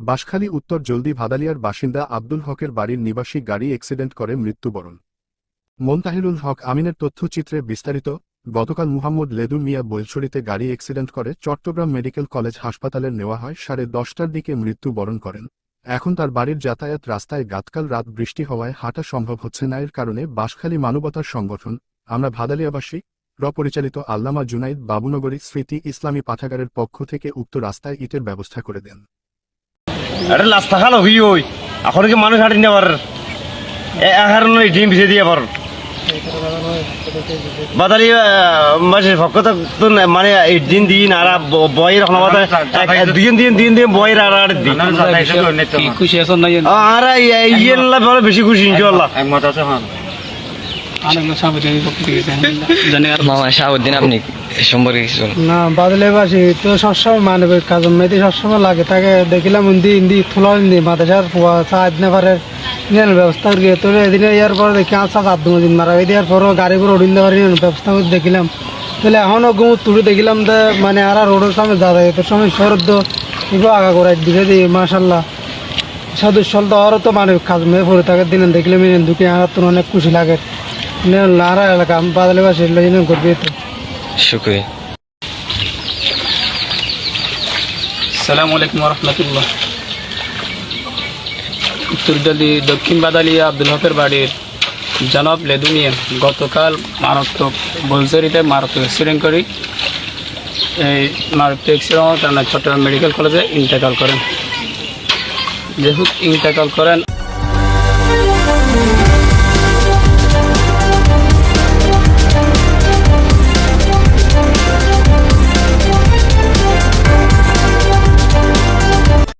বাঁশখালী উত্তর জলদি ভাদালিয়ার বাসিন্দা আব্দুল হকের বাড়ির নিবাসী গাড়ি অ্যাক্সিডেন্ট করে মৃত্যুবরণ। মোন্তাহিরুল হক আমিনের তথ্যচিত্রে বিস্তারিত। গতকাল মুহাম্মদ লেদু মিয়া বৈলছড়িতে গাড়ি অ্যাক্সিডেন্ট করে চট্টগ্রাম মেডিকেল কলেজ হাসপাতালে নেওয়া হয়। 10:30টার দিকে মৃত্যুবরণ করেন। এখন তার বাড়ির যাতায়াত রাস্তায় গাতকাল রাত বৃষ্টি হওয়ায় হাঁটা সম্ভব হচ্ছে না। এর কারণে বাঁশখালী মানবতার সংগঠন আমরা ভাদালিয়াবাসী পরিচালিত আল্লামা জুনাইদ বাবুনগরী স্মৃতি ইসলামী পাঠাগারের পক্ষ থেকে উক্ত রাস্তায় ইটের ব্যবস্থা করে দেন। এটা রাস্তা খাল হই ওই এখন কি মানুষ হাঁটি নেবার এখন ডিম ভিজে দিয়ে পার বাদালি মাসের পক্ষ তো মানে দিন দিন আর বয়ের এখন দিন বয়ের আর দিন খুশি আছেন না আর ইয়ে বেশি খুশি ইনশাআল্লাহ একমত আছে। মামা শাহাবুদ্দিন আপনি সম্পর্কে কিছু না বাদলেবাসী তো সবসময় মানবিক কাজ মেয়েদের সবসময় লাগে তাকে দেখিলাম হিন্দি থুলা হিন্দি মাদ্রাসার সাহায্য নেবারের ব্যবস্থা করি তো এদিনে ইয়ার পরে দেখি আসা 7 দিন মারা দেওয়ার পরও গাড়ি করে উড়িন দেওয়ার ব্যবস্থা করে দেখিলাম। তাহলে এখনও গুমুর তুলে দেখিলাম যে মানে আর রোডের সামনে যাতায়াতের সময় শরৎ এগুলো আগা করে দিকে দিই মাসাল্লাহ সদস্যল তো আরও তো মানবিক কাজ মেয়ে পড়ে থাকে দিনে দেখলে মেয়ে দুঃখে আর তো অনেক খুশি লাগে লারা এলাকা আমি বাদলেবাসী করবি তো শুক্রিয়া। আসসালামু আলাইকুম রহমতুল্লাহ। উত্তর জলদি দক্ষিণ বাদালিয়া আব্দুল হকের বাড়ির জনাব লেদু মিয়া গতকাল মারাত্মক বৈলছড়িতে মারাত্মক অ্যাক্সিডেন্ট করি এই মারাত্মক অ্যাক্সিডেন্ট চট্টগ্রাম মেডিকেল কলেজে ইন্তেকাল করেন। যেহেতু ইন্তেকাল করেন